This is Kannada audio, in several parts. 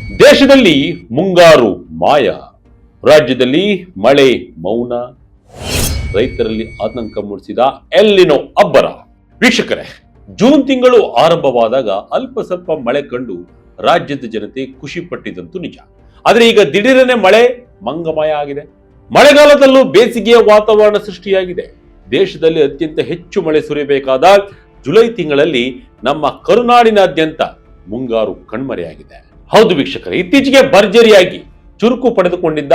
ದೇಶದಲ್ಲಿ ಮುಂಗಾರು ಮಾಯ, ರಾಜ್ಯದಲ್ಲಿ ಮಳೆ ಮೌನ, ರೈತರಲ್ಲಿ ಆತಂಕ ಮೂಡಿಸಿದ ಎಲ್ಲಿನೋ ಅಬ್ಬರ. ವೀಕ್ಷಕರೇ, ಜೂನ್ ತಿಂಗಳು ಆರಂಭವಾದಾಗ ಅಲ್ಪ ಸ್ವಲ್ಪ ಮಳೆ ಕಂಡು ರಾಜ್ಯದ ಜನತೆ ಖುಷಿ ಪಟ್ಟಿದ್ದಂತೂ ನಿಜ. ಆದರೆ ಈಗ ದಿಢೀರನೆ ಮಳೆ ಮಂಗಮಯ ಆಗಿದೆ. ಮಳೆಗಾಲದಲ್ಲೂ ಬೇಸಿಗೆಯ ವಾತಾವರಣ ಸೃಷ್ಟಿಯಾಗಿದೆ. ದೇಶದಲ್ಲಿ ಅತ್ಯಂತ ಹೆಚ್ಚು ಮಳೆ ಸುರಿಯಬೇಕಾದ ಜುಲೈ ತಿಂಗಳಲ್ಲಿ ನಮ್ಮ ಕರುನಾಡಿನಾದ್ಯಂತ ಮುಂಗಾರು ಕಣ್ಮರೆಯಾಗಿದೆ. ಹೌದು ವೀಕ್ಷಕರೇ, ಇತ್ತೀಚೆಗೆ ಭರ್ಜರಿಯಾಗಿ ಚುರುಕು ಪಡೆದುಕೊಂಡಿದ್ದ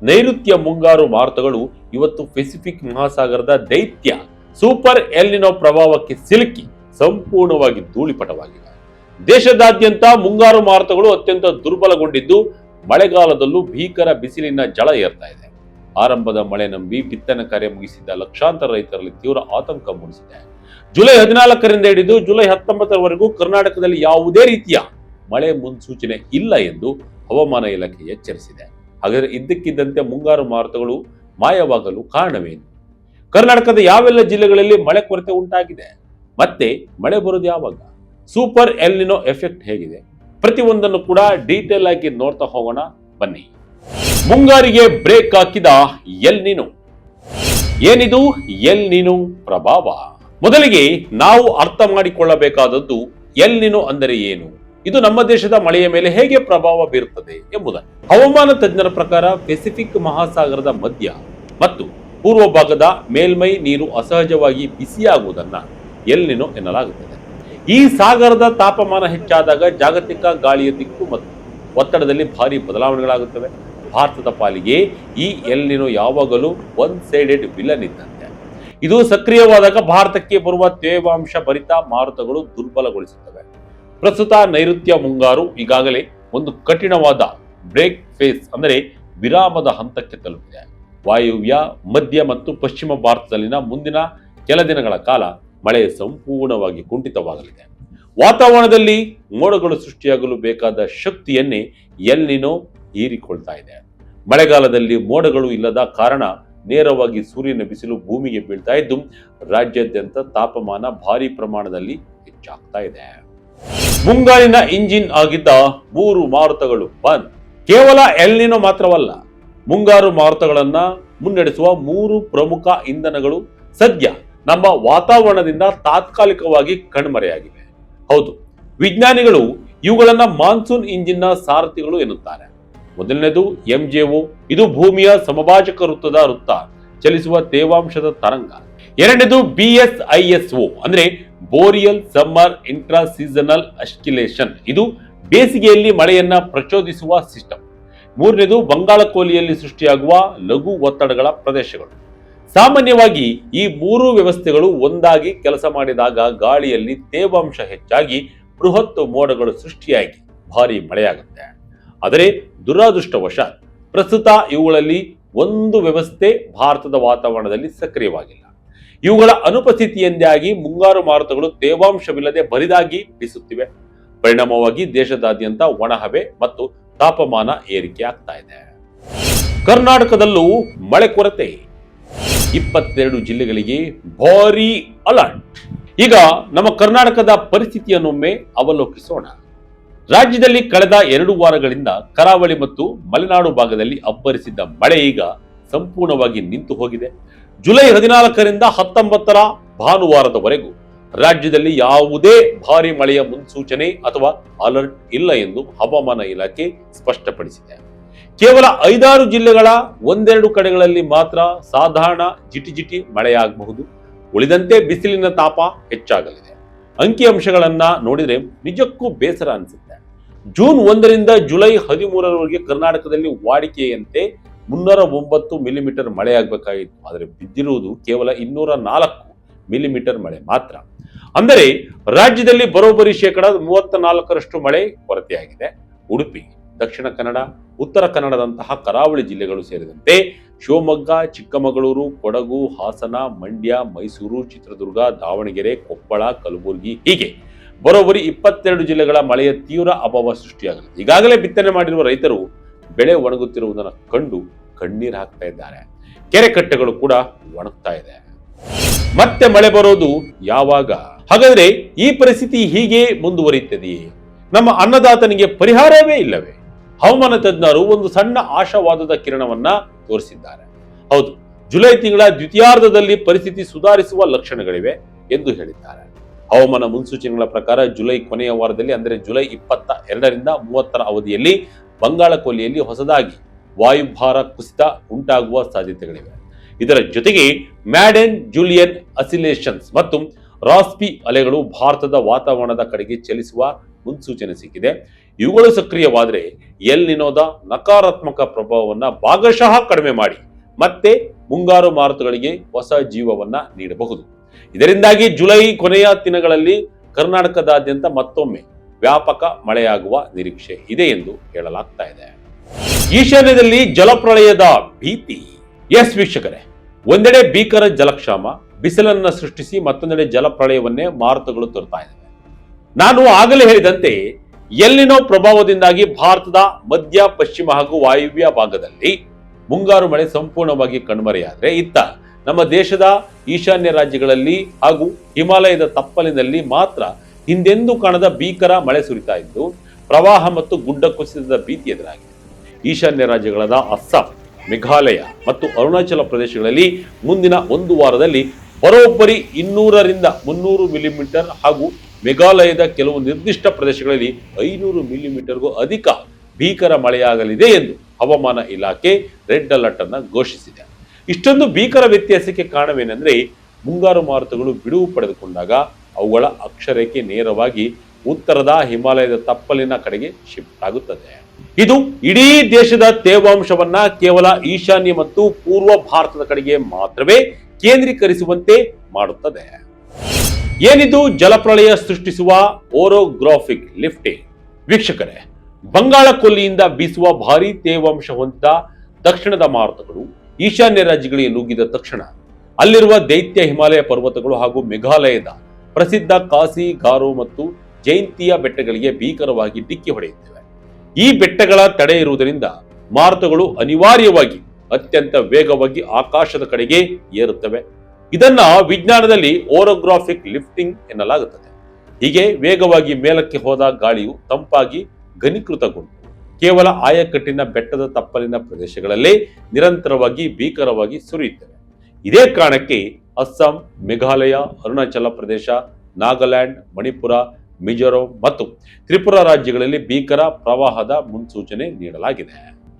ನೈಋತ್ಯ ಮುಂಗಾರು ಮಾರುತಗಳು ಇವತ್ತು ಪೆಸಿಫಿಕ್ ಮಹಾಸಾಗರದ ದೈತ್ಯ ಸೂಪರ್ ಎಲ್ನಿನೋ ಪ್ರಭಾವಕ್ಕೆ ಸಿಲುಕಿ ಸಂಪೂರ್ಣವಾಗಿ ಧೂಳಿಪಟವಾಗಿವೆ. ದೇಶದಾದ್ಯಂತ ಮುಂಗಾರು ಮಾರುತಗಳು ಅತ್ಯಂತ ದುರ್ಬಲಗೊಂಡಿದ್ದು ಮಳೆಗಾಲದಲ್ಲೂ ಭೀಕರ ಬಿಸಿಲಿನ ಝಳ ಏರ್ತಾ ಇದೆ. ಆರಂಭದ ಮಳೆ ನಂಬಿ ಬಿತ್ತನೆ ಕಾರ್ಯ ಮುಗಿಸಿದ್ದ ಲಕ್ಷಾಂತರ ರೈತರಲ್ಲಿ ತೀವ್ರ ಆತಂಕ ಮೂಡಿಸಿದೆ. ಜುಲೈ 14ರಿಂದ ಹಿಡಿದು ಜುಲೈ 19ರವರೆಗೂ ಕರ್ನಾಟಕದಲ್ಲಿ ಯಾವುದೇ ರೀತಿಯ ಮಳೆ ಮುನ್ಸೂಚನೆ ಇಲ್ಲ ಎಂದು ಹವಾಮಾನ ಇಲಾಖೆ ಎಚ್ಚರಿಸಿದೆ. ಹಾಗಾದರೆ ಇದ್ದಕ್ಕಿದ್ದಂತೆ ಮುಂಗಾರು ಮಾರುತಗಳು ಮಾಯವಾಗಲು ಕಾರಣವೇನು? ಕರ್ನಾಟಕದ ಯಾವೆಲ್ಲ ಜಿಲ್ಲೆಗಳಲ್ಲಿ ಮಳೆ ಕೊರತೆ ಉಂಟಾಗಿದೆ? ಮತ್ತೆ ಮಳೆ ಬರೋದು ಯಾವಾಗ? ಸೂಪರ್ ಎಲ್ನಿನೋ ಎಫೆಕ್ಟ್ ಹೇಗಿದೆ? ಪ್ರತಿಯೊಂದನ್ನು ಕೂಡ ಡೀಟೇಲ್ ಆಗಿ ನೋಡ್ತಾ ಹೋಗೋಣ ಬನ್ನಿ. ಮುಂಗಾರಿಗೆ ಬ್ರೇಕ್ ಹಾಕಿದ ಎಲ್ನಿನೋ. ಏನಿದು ಎಲ್ನಿನೋ ಪ್ರಭಾವ? ಮೊದಲಿಗೆ ನಾವು ಅರ್ಥ ಮಾಡಿಕೊಳ್ಳಬೇಕಾದದ್ದು ಎಲ್ನಿನೋ ಅಂದರೆ ಏನು, ಇದು ನಮ್ಮ ದೇಶದ ಮಳೆಯ ಮೇಲೆ ಹೇಗೆ ಪ್ರಭಾವ ಬೀರುತ್ತದೆ ಎಂಬುದನ್ನು. ಹವಾಮಾನ ತಜ್ಞರ ಪ್ರಕಾರ ಪೆಸಿಫಿಕ್ ಮಹಾಸಾಗರದ ಮಧ್ಯ ಮತ್ತು ಪೂರ್ವ ಭಾಗದ ಮೇಲ್ಮೈ ನೀರು ಅಸಹಜವಾಗಿ ಬಿಸಿಯಾಗುವುದನ್ನ ಎಲ್ನಿನೋ ಎನ್ನಲಾಗುತ್ತದೆ. ಈ ಸಾಗರದ ತಾಪಮಾನ ಹೆಚ್ಚಾದಾಗ ಜಾಗತಿಕ ಗಾಳಿಯ ದಿಕ್ಕು ಮತ್ತು ಒತ್ತಡದಲ್ಲಿ ಭಾರಿ ಬದಲಾವಣೆಗಳಾಗುತ್ತವೆ. ಭಾರತದ ಪಾಲಿಗೆ ಈ ಎಲ್ನಿನೋ ಯಾವಾಗಲೂ ಒನ್ ಸೈಡೆಡ್ ವಿಲನ್ ಇದ್ದಂತೆ. ಇದು ಸಕ್ರಿಯವಾದಾಗ ಭಾರತಕ್ಕೆ ಬರುವ ತೇವಾಂಶ ಭರಿತ ಮಾರುತಗಳು ದುರ್ಬಲಗೊಳಿಸುತ್ತವೆ. ಪ್ರಸ್ತುತ ನೈಋತ್ಯ ಮುಂಗಾರು ಈಗಾಗಲೇ ಒಂದು ಕಠಿಣವಾದ ಬ್ರೇಕ್ ಫೇಸ್ ಅಂದರೆ ವಿರಾಮದ ಹಂತಕ್ಕೆ ತಲುಪಿದೆ. ವಾಯುವ್ಯ, ಮಧ್ಯ ಮತ್ತು ಪಶ್ಚಿಮ ಭಾರತದಲ್ಲಿನ ಮುಂದಿನ ಕೆಲ ದಿನಗಳ ಕಾಲ ಮಳೆ ಸಂಪೂರ್ಣವಾಗಿ ಕುಂಠಿತವಾಗಲಿದೆ. ವಾತಾವರಣದಲ್ಲಿ ಮೋಡಗಳು ಸೃಷ್ಟಿಯಾಗಲು ಬೇಕಾದ ಶಕ್ತಿಯನ್ನೇ ಎಲ್ನಿನೋ ಹೀರಿಕೊಳ್ತಾ ಇದೆ. ಮಳೆಗಾಲದಲ್ಲಿ ಮೋಡಗಳು ಇಲ್ಲದ ಕಾರಣ ನೇರವಾಗಿ ಸೂರ್ಯನ ಬಿಸಿಲು ಭೂಮಿಗೆ ಬೀಳ್ತಾ ಇದ್ದು ರಾಜ್ಯಾದ್ಯಂತ ತಾಪಮಾನ ಭಾರಿ ಪ್ರಮಾಣದಲ್ಲಿ ಹೆಚ್ಚಾಗ್ತಾ ಇದೆ. ಮುಂಗಾರಿನ ಇಂಜಿನ್ ಆಗಿದ್ದ 3 ಮಾರುತಗಳು ಬಂದ್. ಕೇವಲ ಎಲ್ನಿನೋ ಮಾತ್ರವಲ್ಲ, ಮುಂಗಾರು ಮಾರುತಗಳನ್ನ ಮುನ್ನಡೆಸುವ 3 ಪ್ರಮುಖ ಇಂಧನಗಳು ಸದ್ಯ ನಮ್ಮ ವಾತಾವರಣದಿಂದ ತಾತ್ಕಾಲಿಕವಾಗಿ ಕಣ್ಮರೆಯಾಗಿವೆ. ಹೌದು, ವಿಜ್ಞಾನಿಗಳು ಇವುಗಳನ್ನ ಮಾನ್ಸೂನ್ ಇಂಜಿನ್ನ ಸಾರಥಿಗಳು ಎನ್ನುತ್ತಾರೆ. ಮೊದಲನೇದು ಎಂಜೆಒ, ಇದು ಭೂಮಿಯ ಸಮಭಾಜಕ ವೃತ್ತ ಚಲಿಸುವ ತೇವಾಂಶದ ತರಂಗ. ಎರಡನೇದು BSISO ಅಂದ್ರೆ ಬೋರಿಯಲ್ ಸಮ್ಮರ್ ಇಂಟ್ರಾ ಸೀಸನಲ್ ಆಸ್ಕಿಲೇಷನ್, ಇದು ಬೇಸಿಗೆಯಲ್ಲಿ ಮಳೆಯನ್ನ ಪ್ರಚೋದಿಸುವ ಸಿಸ್ಟಮ್. ಮೂರನೇದು ಬಂಗಾಳಕೊಲ್ಲಿಯಲ್ಲಿ ಸೃಷ್ಟಿಯಾಗುವ ಲಘು ಒತ್ತಡಗಳ ಪ್ರದೇಶಗಳು. ಸಾಮಾನ್ಯವಾಗಿ ಈ 3 ವ್ಯವಸ್ಥೆಗಳು ಒಂದಾಗಿ ಕೆಲಸ ಮಾಡಿದಾಗ ಗಾಳಿಯಲ್ಲಿ ತೇವಾಂಶ ಹೆಚ್ಚಾಗಿ ಬೃಹತ್ ಮೋಡಗಳು ಸೃಷ್ಟಿಯಾಗಿ ಭಾರಿ ಮಳೆಯಾಗುತ್ತೆ. ಆದರೆ ದುರದೃಷ್ಟವಶಾತ್ ಪ್ರಸ್ತುತ ಇವುಗಳಲ್ಲಿ ಒಂದು ವ್ಯವಸ್ಥೆ ಭಾರತದ ವಾತಾವರಣದಲ್ಲಿ ಸಕ್ರಿಯವಾಗಿಲ್ಲ. ಇವುಗಳ ಅನುಪಸ್ಥಿತಿಯಿಂದಾಗಿ ಮುಂಗಾರು ಮಾರುತಗಳು ತೇವಾಂಶವಿಲ್ಲದೆ ಬರಿದಾಗಿ ಬೀಸುತ್ತಿವೆ. ಪರಿಣಾಮವಾಗಿ ದೇಶದಾದ್ಯಂತ ಒಣಹವೆ ಮತ್ತು ತಾಪಮಾನ ಏರಿಕೆ ಆಗ್ತಾ ಇದೆ. ಕರ್ನಾಟಕದಲ್ಲೂ ಮಳೆ ಕೊರತೆ. 22 ಜಿಲ್ಲೆಗಳಿಗೆ ಭಾರಿ ಅಲರ್ಟ್. ಈಗ ನಮ್ಮ ಕರ್ನಾಟಕದ ಪರಿಸ್ಥಿತಿಯನ್ನೊಮ್ಮೆ ಅವಲೋಕಿಸೋಣ. ರಾಜ್ಯದಲ್ಲಿ ಕಳೆದ 2 ವಾರಗಳಿಂದ ಕರಾವಳಿ ಮತ್ತು ಮಲೆನಾಡು ಭಾಗದಲ್ಲಿ ಅಬ್ಬರಿಸಿದ್ದ ಮಳೆ ಈಗ ಸಂಪೂರ್ಣವಾಗಿ ನಿಂತು ಹೋಗಿದೆ. ಜುಲೈ 14ರಿಂದ 19ರ ಭಾನುವಾರದವರೆಗೂ ರಾಜ್ಯದಲ್ಲಿ ಯಾವುದೇ ಭಾರಿ ಮಳೆಯ ಮುನ್ಸೂಚನೆ ಅಥವಾ ಅಲರ್ಟ್ ಇಲ್ಲ ಎಂದು ಹವಾಮಾನ ಇಲಾಖೆ ಸ್ಪಷ್ಟಪಡಿಸಿದೆ. ಕೇವಲ 5-6 ಜಿಲ್ಲೆಗಳ ಒಂದೆರಡು ಕಡೆಗಳಲ್ಲಿ ಮಾತ್ರ ಸಾಧಾರಣ ಜಿಟಿಜಿಟಿ ಮಳೆಯಾಗಬಹುದು. ಉಳಿದಂತೆ ಬಿಸಿಲಿನ ತಾಪ ಹೆಚ್ಚಾಗಲಿದೆ. ಅಂಕಿಅಂಶಗಳನ್ನ ನೋಡಿದ್ರೆ ನಿಜಕ್ಕೂ ಬೇಸರ ಅನಿಸುತ್ತೆ. ಜೂನ್ 1ರಿಂದ ಜುಲೈ 13ರವರೆಗೆ ಕರ್ನಾಟಕದಲ್ಲಿ ವಾಡಿಕೆಯಂತೆ 309 ಮಿಲಿಮೀಟರ್ ಮಳೆಯಾಗಬೇಕಾಗಿತ್ತು. ಆದರೆ ಬಿದ್ದಿರುವುದು ಕೇವಲ 204 ಮಿಲಿಮೀಟರ್ ಮಳೆ ಮಾತ್ರ. ಅಂದರೆ ರಾಜ್ಯದಲ್ಲಿ ಬರೋಬ್ಬರಿ 34% ಮಳೆ ಕೊರತೆಯಾಗಿದೆ. ಉಡುಪಿ, ದಕ್ಷಿಣ ಕನ್ನಡ, ಉತ್ತರ ಕನ್ನಡದಂತಹ ಕರಾವಳಿ ಜಿಲ್ಲೆಗಳು ಸೇರಿದಂತೆ ಶಿವಮೊಗ್ಗ, ಚಿಕ್ಕಮಗಳೂರು, ಕೊಡಗು, ಹಾಸನ, ಮಂಡ್ಯ, ಮೈಸೂರು, ಚಿತ್ರದುರ್ಗ, ದಾವಣಗೆರೆ, ಕೊಪ್ಪಳ, ಕಲಬುರಗಿ ಹೀಗೆ ಬರೋಬ್ಬರಿ 22 ಜಿಲ್ಲೆಗಳ ಮಳೆಯ ತೀವ್ರ ಅಭಾವ ಸೃಷ್ಟಿಯಾಗಲಿದೆ. ಈಗಾಗಲೇ ಬಿತ್ತನೆ ಮಾಡಿರುವ ರೈತರು ಬೆಳೆ ಒಣಗುತ್ತಿರುವುದನ್ನು ಕಂಡು ಕಣ್ಣೀರು ಹಾಕ್ತಾ ಇದ್ದಾರೆ. ಕೆರೆ ಕಟ್ಟೆಗಳು ಕೂಡ ಒಣಗ್ತಾ ಇದೆ. ಮತ್ತೆ ಮಳೆ ಬರೋದು ಯಾವಾಗ? ಹಾಗಾದ್ರೆ ಈ ಪರಿಸ್ಥಿತಿ ಹೀಗೆ ಮುಂದುವರಿಯುತ್ತದೆಯೇ? ನಮ್ಮ ಅನ್ನದಾತನಿಗೆ ಪರಿಹಾರವೇ ಇಲ್ಲವೇ? ಹವಾಮಾನ ತಜ್ಞರು ಒಂದು ಸಣ್ಣ ಆಶಾವಾದದ ಕಿರಣವನ್ನ ತೋರಿಸಿದ್ದಾರೆ. ಹೌದು, ಜುಲೈ ತಿಂಗಳ ದ್ವಿತೀಯಾರ್ಧದಲ್ಲಿ ಪರಿಸ್ಥಿತಿ ಸುಧಾರಿಸುವ ಲಕ್ಷಣಗಳಿವೆ ಎಂದು ಹೇಳಿದ್ದಾರೆ. ಹವಾಮಾನ ಮುನ್ಸೂಚನೆಗಳ ಪ್ರಕಾರ ಜುಲೈ ಕೊನೆಯ ವಾರದಲ್ಲಿ ಅಂದರೆ ಜುಲೈ 22ರಿಂದ 30ರ ಅವಧಿಯಲ್ಲಿ ಬಂಗಾಳ ಕೊಲ್ಲಿಯಲ್ಲಿ ಹೊಸದಾಗಿ ವಾಯುಭಾರ ಕುಸಿತ ಉಂಟಾಗುವ ಸಾಧ್ಯತೆಗಳಿವೆ. ಇದರ ಜೊತೆಗೆ ಮ್ಯಾಡೆನ್ ಜೂಲಿಯನ್ ಅಸಿಲೇಷನ್ಸ್ ಮತ್ತು ರಾಸ್ಪಿ ಅಲೆಗಳು ಭಾರತದ ವಾತಾವರಣದ ಕಡೆಗೆ ಚಲಿಸುವ ಮುನ್ಸೂಚನೆ ಸಿಕ್ಕಿದೆ. ಇವುಗಳು ಸಕ್ರಿಯವಾದರೆ ಎಲ್ ನಿನೋದ ನಕಾರಾತ್ಮಕ ಪ್ರಭಾವವನ್ನು ಭಾಗಶಃ ಕಡಿಮೆ ಮಾಡಿ ಮತ್ತೆ ಮುಂಗಾರು ಮಾರುತಗಳಿಗೆ ಹೊಸ ಜೀವವನ್ನ ನೀಡಬಹುದು. ಇದರಿಂದಾಗಿ ಜುಲೈ ಕೊನೆಯ ದಿನಗಳಲ್ಲಿ ಕರ್ನಾಟಕದಾದ್ಯಂತ ಮತ್ತೊಮ್ಮೆ ವ್ಯಾಪಕ ಮಳೆಯಾಗುವ ನಿರೀಕ್ಷೆ ಇದೆ ಎಂದು ಹೇಳಲಾಗ್ತಾ ಇದೆ. ಈಶಾನ್ಯದಲ್ಲಿ ಜಲಪ್ರಳಯದ ಭೀತಿ. ಎಸ್ ವೀಕ್ಷಕರೇ, ಒಂದೆಡೆ ಭೀಕರ ಜಲಕ್ಷಾಮ ಬಿಸಿಲನ್ನ ಸೃಷ್ಟಿಸಿ ಮತ್ತೊಂದೆಡೆ ಜಲಪ್ರಳಯವನ್ನೇ ಮಾರುತಗಳು ತರುತ್ತಾ ಇದ್ದಾವೆ. ನಾನು ಆಗಲೇ ಹೇಳಿದಂತೆ ಎಲ್ಲಿನೋ ಪ್ರಭಾವದಿಂದಾಗಿ ಭಾರತದ ಮಧ್ಯ ಪಶ್ಚಿಮ ಹಾಗೂ ವಾಯುವ್ಯ ಭಾಗದಲ್ಲಿ ಮುಂಗಾರು ಮಳೆ ಸಂಪೂರ್ಣವಾಗಿ ಕಣ್ಮರೆಯಾದರೆ ಇತ್ತ ನಮ್ಮ ದೇಶದ ಈಶಾನ್ಯ ರಾಜ್ಯಗಳಲ್ಲಿ ಹಾಗೂ ಹಿಮಾಲಯದ ತಪ್ಪಲಿನಲ್ಲಿ ಮಾತ್ರ ಹಿಂದೆಂದೂ ಕಾಣದ ಭೀಕರ ಮಳೆ ಸುರಿತಾ ಇದ್ದು ಪ್ರವಾಹ ಮತ್ತು ಗುಡ್ಡ ಕುಸಿತದ ಭೀತಿ ಎದುರಾಗಿದೆ. ಈಶಾನ್ಯ ರಾಜ್ಯಗಳಾದ ಅಸ್ಸಾಂ, ಮೇಘಾಲಯ ಮತ್ತು ಅರುಣಾಚಲ ಪ್ರದೇಶಗಳಲ್ಲಿ ಮುಂದಿನ ಒಂದು ವಾರದಲ್ಲಿ ಬರೋಬ್ಬರಿ 200ರಿಂದ 300 ಮಿಲಿಮೀಟರ್ ಹಾಗೂ ಮೇಘಾಲಯದ ಕೆಲವು ನಿರ್ದಿಷ್ಟ ಪ್ರದೇಶಗಳಲ್ಲಿ 500 ಮಿಲಿಮೀಟರ್ಗೂ ಅಧಿಕ ಭೀಕರ ಮಳೆಯಾಗಲಿದೆ ಎಂದು ಹವಾಮಾನ ಇಲಾಖೆ ರೆಡ್ ಅಲರ್ಟ್ ಅನ್ನು ಘೋಷಿಸಿದೆ. ಇಷ್ಟೊಂದು ಭೀಕರ ವ್ಯತ್ಯಾಸಕ್ಕೆ ಕಾರಣವೇನೆಂದ್ರೆ ಮುಂಗಾರು ಮಾರುತಗಳು ಬಿಡುವು ಪಡೆದುಕೊಂಡಾಗ ಅವುಗಳ ಅಕ್ಷರೇಖೆ ನೇರವಾಗಿ ಉತ್ತರದ ಹಿಮಾಲಯದ ತಪ್ಪಲಿನ ಕಡೆಗೆ ಶಿಫ್ಟ್ ಆಗುತ್ತದೆ. ಇದು ಇಡೀ ದೇಶದ ತೇವಾಂಶವನ್ನ ಕೇವಲ ಈಶಾನ್ಯ ಮತ್ತು ಪೂರ್ವ ಭಾರತದ ಕಡೆಗೆ ಮಾತ್ರವೇ ಕೇಂದ್ರೀಕರಿಸುವಂತೆ ಮಾಡುತ್ತದೆ. ಏನಿದು ಜಲಪ್ರಳಯ ಸೃಷ್ಟಿಸುವ ಓರೋಗ್ರಾಫಿಕ್ ಲಿಫ್ಟಿಂಗ್? ವೀಕ್ಷಕರೇ, ಬಂಗಾಳ ಕೊಲ್ಲಿಯಿಂದ ಬೀಸುವ ಭಾರೀ ತೇವಾಂಶ ಹೊಂದಿದ ದಕ್ಷಿಣದ ಮಾರುತಗಳು ಈಶಾನ್ಯ ರಾಜ್ಯಗಳಿಗೆ ನುಗ್ಗಿದ ತಕ್ಷಣ ಅಲ್ಲಿರುವ ದೈತ್ಯ ಹಿಮಾಲಯ ಪರ್ವತಗಳು ಹಾಗೂ ಮೇಘಾಲಯದ ಪ್ರಸಿದ್ಧ ಕಾಸಿ, ಗಾರೋ ಮತ್ತು ಜೈಂತಿಯಾ ಬೆಟ್ಟಗಳಿಗೆ ಭೀಕರವಾಗಿ ಡಿಕ್ಕಿ ಹೊಡೆಯುತ್ತವೆ. ಈ ಬೆಟ್ಟಗಳ ತಡೆ ಇರುವುದರಿಂದ ಮಾರುತಗಳು ಅನಿವಾರ್ಯವಾಗಿ ಅತ್ಯಂತ ವೇಗವಾಗಿ ಆಕಾಶದ ಕಡೆಗೆ ಏರುತ್ತವೆ. ಇದನ್ನ ವಿಜ್ಞಾನದಲ್ಲಿ ಓರೋಗ್ರಾಫಿಕ್ ಲಿಫ್ಟಿಂಗ್ ಎನ್ನಲಾಗುತ್ತದೆ. ಹೀಗೆ ವೇಗವಾಗಿ ಮೇಲಕ್ಕೆ ಹೋದ ಗಾಳಿಯು ತಂಪಾಗಿ ಘನೀಕೃತಗೊಂಡು ಕೇವಲ ಆಯಕಟ್ಟಿನ ಬೆಟ್ಟದ ತಪ್ಪಲಿನ ಪ್ರದೇಶಗಳಲ್ಲೇ ನಿರಂತರವಾಗಿ ಭೀಕರವಾಗಿ ಸುರಿಯುತ್ತವೆ. ಇದೇ ಕಾರಣಕ್ಕೆ ಅಸ್ಸಾಂ, ಮೇಘಾಲಯ, ಅರುಣಾಚಲ ಪ್ರದೇಶ, ನಾಗಾಲ್ಯಾಂಡ್, ಮಣಿಪುರ, ಮಿಜೋರಾಂ ಮತ್ತು ತ್ರಿಪುರಾ ರಾಜ್ಯಗಳಲ್ಲಿ ಭೀಕರ ಪ್ರವಾಹದ ಮುನ್ಸೂಚನೆ ನೀಡಲಾಗಿದೆ.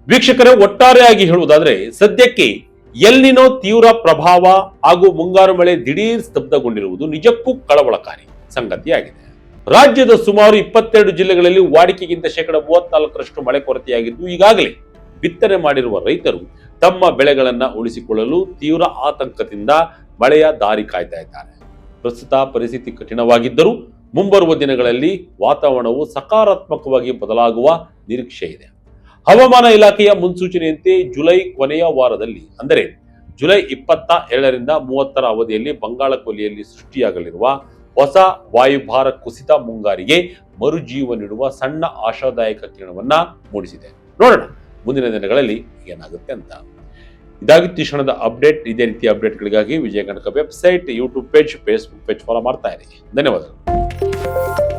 ವೀಕ್ಷಕರೇ, ಒಟ್ಟಾರೆಯಾಗಿ ಹೇಳುವುದಾದ್ರೆ ಸದ್ಯಕ್ಕೆ ಎಲ್ನಿನೋ ತೀವ್ರ ಪ್ರಭಾವ ಹಾಗೂ ಮುಂಗಾರು ಮಳೆ ದಿಢೀರ್ ಸ್ತಬ್ಧಗೊಂಡಿರುವುದು ನಿಜಕ್ಕೂ ಕಳವಳಕಾರಿ ಸಂಗತಿಯಾಗಿದೆ. ರಾಜ್ಯದ ಸುಮಾರು 22 ಜಿಲ್ಲೆಗಳಲ್ಲಿ ವಾಡಿಕೆಗಿಂತ 34% ಮಳೆ ಕೊರತೆಯಾಗಿದ್ದು ಈಗಾಗಲೇ ಬಿತ್ತನೆ ಮಾಡಿರುವ ರೈತರು ತಮ್ಮ ಬೆಳೆಗಳನ್ನ ಉಳಿಸಿಕೊಳ್ಳಲು ತೀವ್ರ ಆತಂಕದಿಂದ ಮಳೆಯ ದಾರಿ ಕಾಯ್ತಾ ಇದ್ದಾರೆ. ಪ್ರಸ್ತುತ ಪರಿಸ್ಥಿತಿ ಕಠಿಣವಾಗಿದ್ದರೂ ಮುಂಬರುವ ದಿನಗಳಲ್ಲಿ ವಾತಾವರಣವು ಸಕಾರಾತ್ಮಕವಾಗಿ ಬದಲಾಗುವ ನಿರೀಕ್ಷೆ ಇದೆ. ಹವಾಮಾನ ಇಲಾಖೆಯ ಮುನ್ಸೂಚನೆಯಂತೆ ಜುಲೈ ಕೊನೆಯ ವಾರದಲ್ಲಿ ಅಂದರೆ ಜುಲೈ 22ರಿಂದ 30ರ ಅವಧಿಯಲ್ಲಿ ಬಂಗಾಳ ಕೊಲ್ಲಿಯಲ್ಲಿ ಸೃಷ್ಟಿಯಾಗಲಿರುವ ಹೊಸ ವಾಯುಭಾರ ಕುಸಿತ ಮುಂಗಾರಿಗೆ ಮರುಜೀವ ನೀಡುವ ಸಣ್ಣ ಆಶಾದಾಯಕ ಕಿರಣವನ್ನ ಮೂಡಿಸಿದೆ. ನೋಡೋಣ ಮುಂದಿನ ದಿನಗಳಲ್ಲಿ ಏನಾಗುತ್ತೆ ಅಂತ. ಇದಾಗಿತ್ತು ಈ ಕ್ಷಣದ ಅಪ್ಡೇಟ್. ಇದೇ ರೀತಿಯ ಅಪ್ಡೇಟ್ಗಳಿಗಾಗಿ Vijaya Kanaka website, YouTube page, Facebook page follow ಮಾಡ್ತಾ ಇರಿ. ಧನ್ಯವಾದಗಳು.